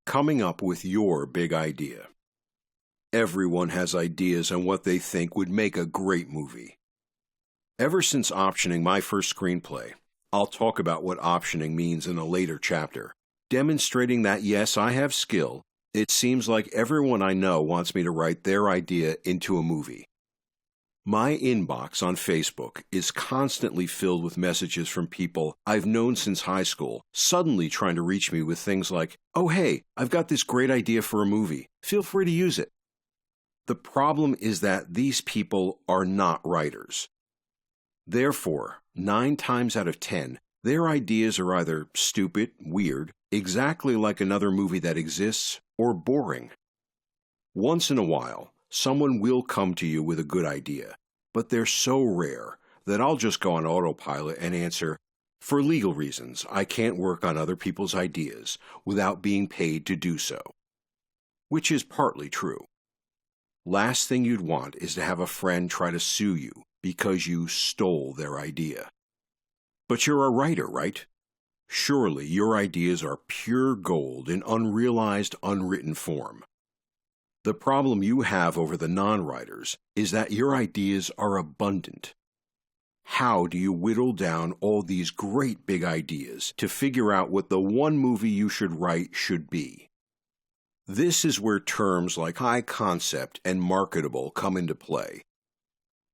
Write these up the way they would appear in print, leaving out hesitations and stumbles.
Coming up with your big idea. Everyone has ideas on what they think would make a great movie. Ever since optioning my first screenplay, I'll talk about what optioning means in a later chapter, demonstrating that yes, I have skill. It seems like everyone I know wants me to write their idea into a movie. My inbox on Facebook is constantly filled with messages from people I've known since high school, suddenly trying to reach me with things like, "Oh hey, I've got this great idea for a movie. Feel free to use it." The problem is that these people are not writers. Therefore, 9 times out of 10, their ideas are either stupid, weird, exactly like another movie that exists, or boring. Once in a while, someone will come to you with a good idea, but they're so rare that I'll just go on autopilot and answer, "For legal reasons, I can't work on other people's ideas without being paid to do so." Which is partly true. Last thing you'd want is to have a friend try to sue you because you stole their idea. But you're a writer, right? Surely your ideas are pure gold in unrealized, unwritten form. The problem you have over the non-writers is that your ideas are abundant. How do you whittle down all these great big ideas to figure out what the one movie you should write should be? This is where terms like high concept and marketable come into play.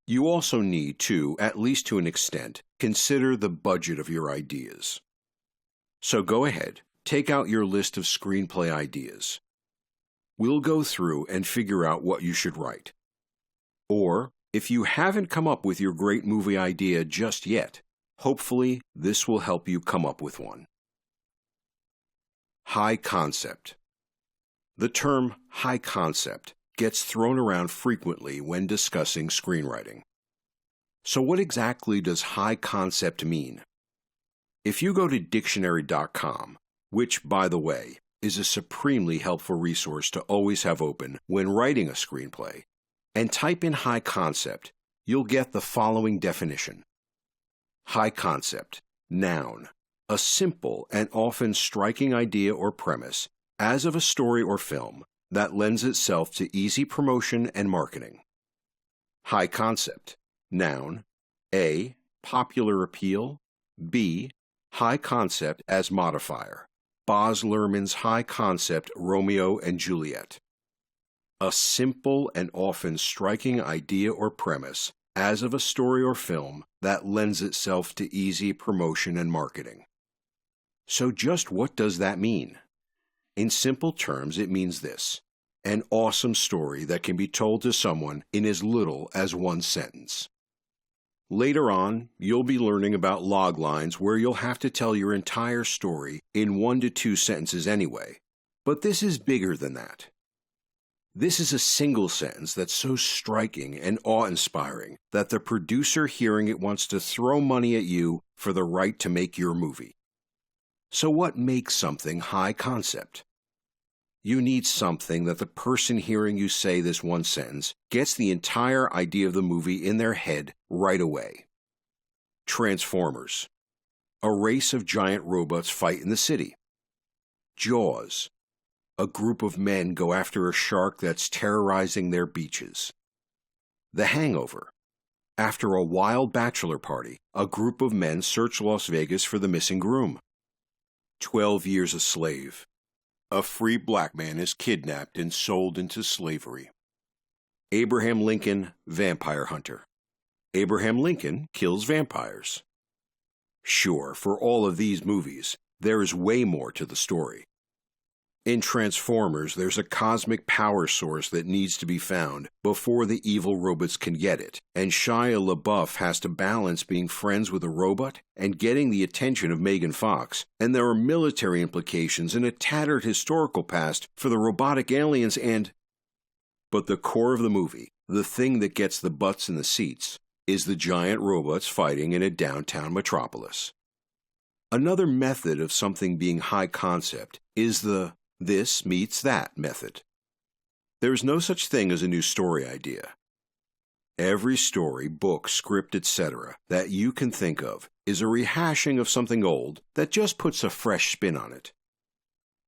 You also need to, at least to an extent, consider the budget of your ideas. So go ahead, take out your list of screenplay ideas. We'll go through and figure out what you should write. Or, if you haven't come up with your great movie idea just yet, hopefully this will help you come up with one. High concept. The term high concept gets thrown around frequently when discussing screenwriting. So what exactly does high concept mean? If you go to dictionary.com, which, by the way, is a supremely helpful resource to always have open when writing a screenplay, and type in high concept, you'll get the following definition. High concept, noun, a simple and often striking idea or premise, as of a story or film, that lends itself to easy promotion and marketing. High concept, noun, A, popular appeal, B, high concept as modifier. Baz Luhrmann's high concept Romeo and Juliet. A simple and often striking idea or premise, as of a story or film, that lends itself to easy promotion and marketing. So just what does that mean? In simple terms, it means this: an awesome story that can be told to someone in as little as one sentence. Later on, you'll be learning about log lines where you'll have to tell your entire story in 1 to 2 sentences anyway. But this is bigger than that. This is a single sentence that's so striking and awe-inspiring that the producer hearing it wants to throw money at you for the right to make your movie. So what makes something high concept? You need something that the person hearing you say this one sentence gets the entire idea of the movie in their head right away. Transformers. A race of giant robots fight in the city. Jaws. A group of men go after a shark that's terrorizing their beaches. The Hangover. After a wild bachelor party, a group of men search Las Vegas for the missing groom. 12 Years a Slave. A free black man is kidnapped and sold into slavery. Abraham Lincoln, Vampire Hunter. Abraham Lincoln kills vampires. Sure, for all of these movies, there is way more to the story. In Transformers, there's a cosmic power source that needs to be found before the evil robots can get it, and Shia LaBeouf has to balance being friends with a robot and getting the attention of Megan Fox, and there are military implications and a tattered historical past for the robotic aliens and... But the core of the movie, the thing that gets the butts in the seats, is the giant robots fighting in a downtown metropolis. Another method of something being high concept is the this meets that method. There is no such thing as a new story idea. Every story, book, script, etc. that you can think of is a rehashing of something old that just puts a fresh spin on it.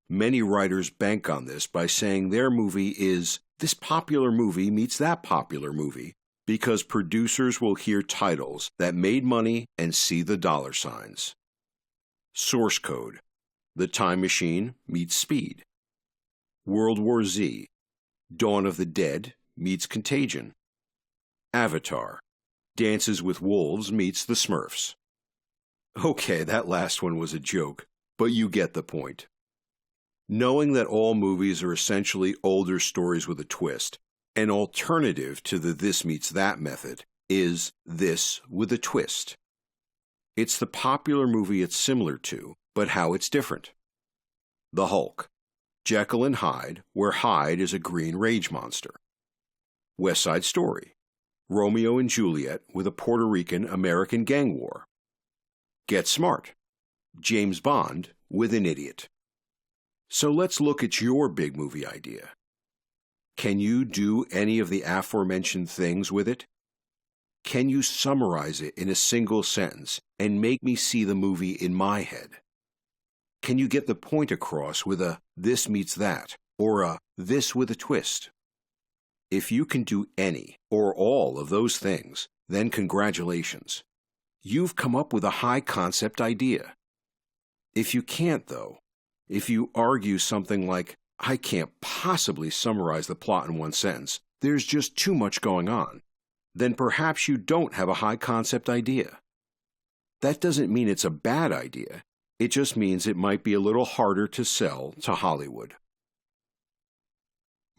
Many writers bank on this by saying their movie is this popular movie meets that popular movie because producers will hear titles that made money and see the dollar signs. Source Code: The Time Machine meets Speed. World War Z: Dawn of the Dead meets Contagion. Avatar: Dances with Wolves meets The Smurfs. Okay, that last one was a joke, but you get the point. Knowing that all movies are essentially older stories with a twist, an alternative to the this meets that method is this with a twist. It's the popular movie it's similar to, but how it's different. The Hulk: Jekyll and Hyde, where Hyde is a green rage monster. West Side Story: Romeo and Juliet with a Puerto Rican-American gang war. Get Smart: James Bond with an idiot. So let's look at your big movie idea. Can you do any of the aforementioned things with it? Can you summarize it in a single sentence and make me see the movie in my head? Can you get the point across with a this meets that or a this with a twist? If you can do any or all of those things, then congratulations. You've come up with a high concept idea. If you can't, though, if you argue something like, I can't possibly summarize the plot in one sentence, there's just too much going on, then perhaps you don't have a high concept idea. That doesn't mean it's a bad idea. It just means it might be a little harder to sell to Hollywood.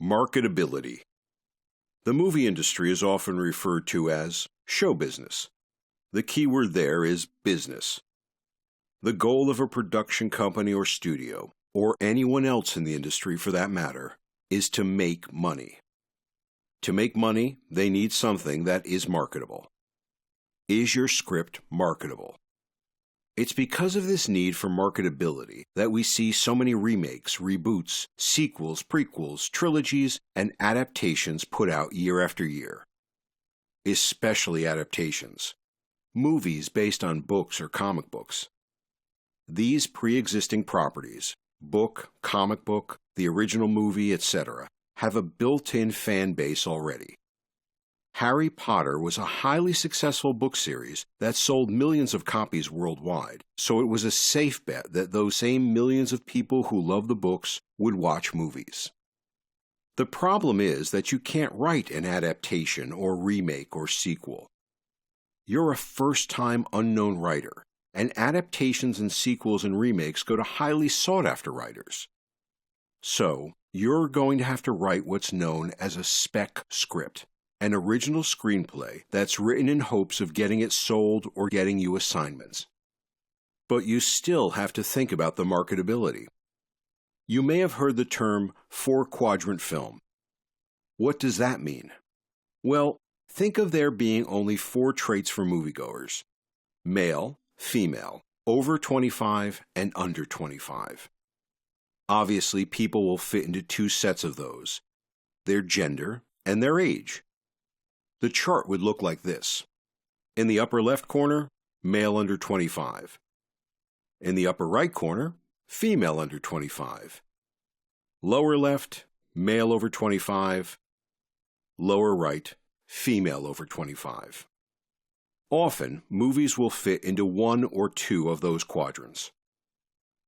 Marketability. The movie industry is often referred to as show business. The key word there is business. The goal of a production company or studio, or anyone else in the industry for that matter, is to make money. To make money, they need something that is marketable. Is your script marketable? It's because of this need for marketability that we see so many remakes, reboots, sequels, prequels, trilogies, and adaptations put out year after year. Especially adaptations. Movies based on books or comic books. These pre-existing properties, book, comic book, the original movie, etc., have a built-in fan base already. Harry Potter was a highly successful book series that sold millions of copies worldwide, so it was a safe bet that those same millions of people who love the books would watch movies. The problem is that you can't write an adaptation or remake or sequel. You're a first-time unknown writer, and adaptations and sequels and remakes go to highly sought-after writers. So, you're going to have to write what's known as a spec script, an original screenplay that's written in hopes of getting it sold or getting you assignments. But you still have to think about the marketability. You may have heard the term four-quadrant film. What does that mean? Well, think of there being only 4 traits for moviegoers: male, female, over 25, and under 25. Obviously, people will fit into 2 sets of those: their gender and their age. The chart would look like this. In the upper left corner, male under 25. In the upper right corner, female under 25. Lower left, male over 25. Lower right, female over 25. Often, movies will fit into 1 or 2 of those quadrants.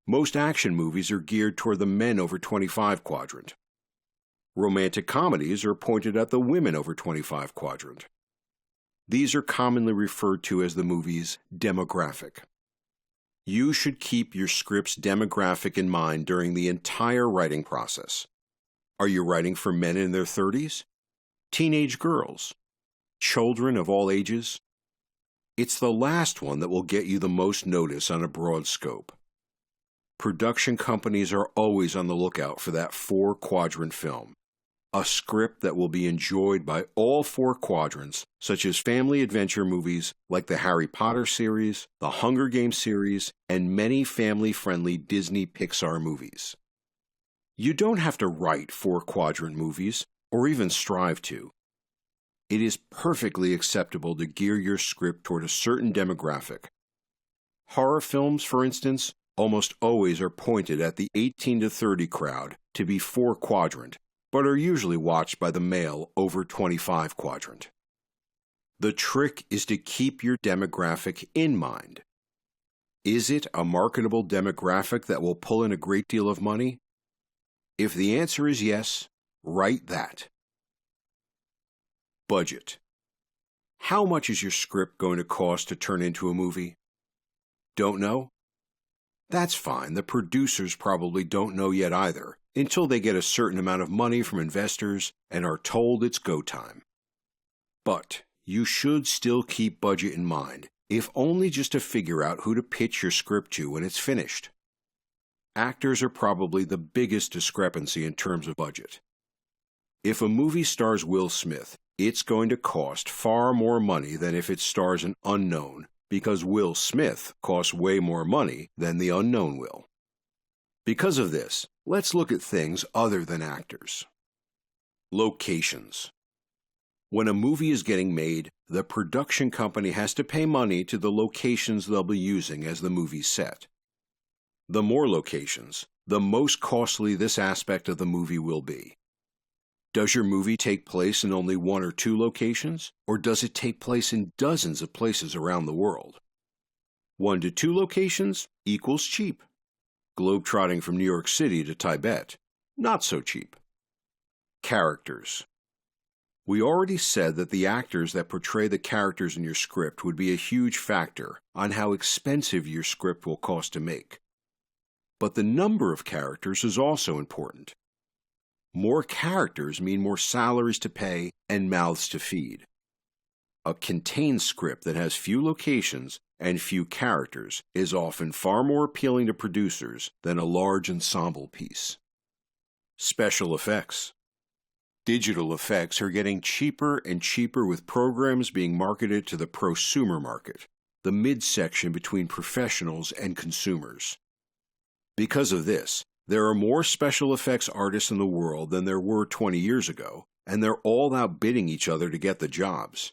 Most action movies are geared toward the men over 25 quadrant. Romantic comedies are pointed at the women over 25 quadrant. These are commonly referred to as the movie's demographic. You should keep your script's demographic in mind during the entire writing process. Are you writing for men in their 30s? Teenage girls? Children of all ages? It's the last one that will get you the most notice on a broad scope. Production companies are always on the lookout for that 4-quadrant film, a script that will be enjoyed by all 4 quadrants, such as family adventure movies like the Harry Potter series, the Hunger Games series, and many family-friendly Disney Pixar movies. You don't have to write 4-quadrant movies, or even strive to. It is perfectly acceptable to gear your script toward a certain demographic. Horror films, for instance, almost always are pointed at the 18 to 30 crowd to be 4 quadrant, but are usually watched by the male over 25 quadrant. The trick is to keep your demographic in mind. Is it a marketable demographic that will pull in a great deal of money? If the answer is yes, write that. Budget. How much is your script going to cost to turn into a movie? Don't know? That's fine. The producers probably don't know yet either, until they get a certain amount of money from investors and are told it's go time. But you should still keep budget in mind, if only just to figure out who to pitch your script to when it's finished. Actors are probably the biggest discrepancy in terms of budget. If a movie stars Will Smith, it's going to cost far more money than if it stars an unknown, because Will Smith costs way more money than the unknown will. Because of this, let's look at things other than actors. Locations. When a movie is getting made, the production company has to pay money to the locations they'll be using as the movie's set. The more locations, the most costly this aspect of the movie will be. Does your movie take place in only 1 or 2 locations, or does it take place in dozens of places around the world? 1 to 2 locations equals cheap. Globetrotting from New York City to Tibet, not so cheap. Characters. We already said that the actors that portray the characters in your script would be a huge factor on how expensive your script will cost to make. But the number of characters is also important. More characters mean more salaries to pay and mouths to feed. A contained script that has few locations and few characters is often far more appealing to producers than a large ensemble piece. Special effects. Digital effects are getting cheaper and cheaper with programs being marketed to the prosumer market, the midsection between professionals and consumers. Because of this, there are more special effects artists in the world than there were 20 years ago, and they're all outbidding each other to get the jobs.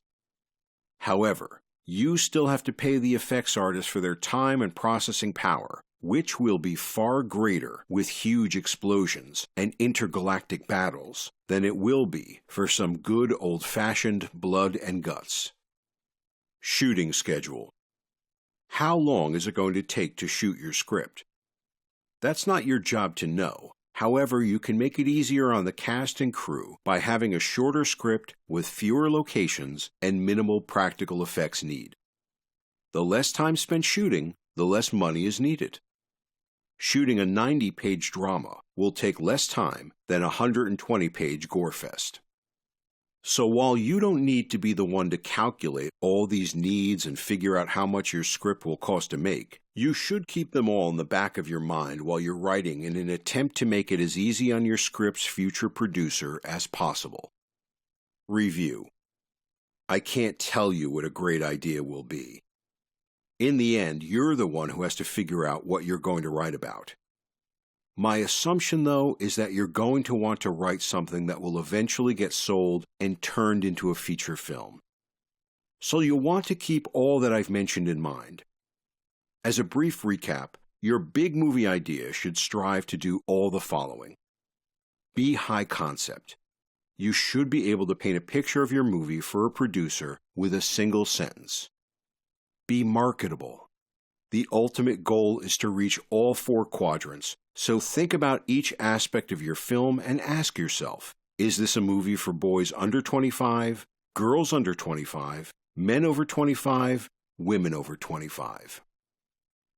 However, you still have to pay the effects artists for their time and processing power, which will be far greater with huge explosions and intergalactic battles than it will be for some good old-fashioned blood and guts. Shooting schedule. How long is it going to take to shoot your script? That's not your job to know. However, you can make it easier on the cast and crew by having a shorter script with fewer locations and minimal practical effects need. The less time spent shooting, the less money is needed. Shooting a 90-page drama will take less time than a 120-page gorefest. So while you don't need to be the one to calculate all these needs and figure out how much your script will cost to make, you should keep them all in the back of your mind while you're writing in an attempt to make it as easy on your script's future producer as possible. Review. I can't tell you what a great idea will be. In the end, you're the one who has to figure out what you're going to write about. My assumption, though, is that you're going to want to write something that will eventually get sold and turned into a feature film. So you'll want to keep all that I've mentioned in mind. As a brief recap, your big movie idea should strive to do all the following. Be high concept. You should be able to paint a picture of your movie for a producer with a single sentence. Be marketable. The ultimate goal is to reach all 4 quadrants, so think about each aspect of your film and ask yourself, is this a movie for boys under 25, girls under 25, men over 25, women over 25?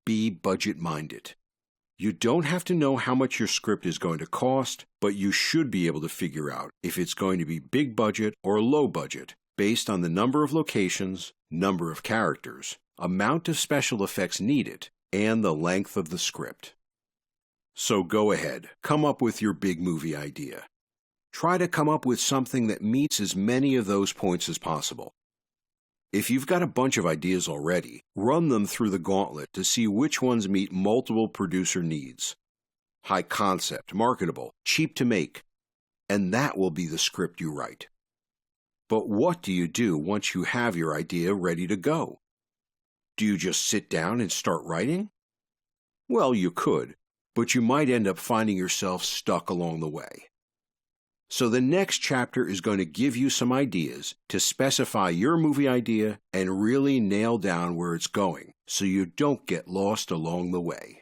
Be budget-minded. You don't have to know how much your script is going to cost, but you should be able to figure out if it's going to be big budget or low budget based on the number of locations, number of characters, amount of special effects needed, and the length of the script. So go ahead, come up with your big movie idea. Try to come up with something that meets as many of those points as possible. If you've got a bunch of ideas already, run them through the gauntlet to see which ones meet multiple producer needs. High concept, marketable, cheap to make, and that will be the script you write. But what do you do once you have your idea ready to go? Do you just sit down and start writing? Well, you could, but you might end up finding yourself stuck along the way. So the next chapter is going to give you some ideas to specify your movie idea and really nail down where it's going so you don't get lost along the way.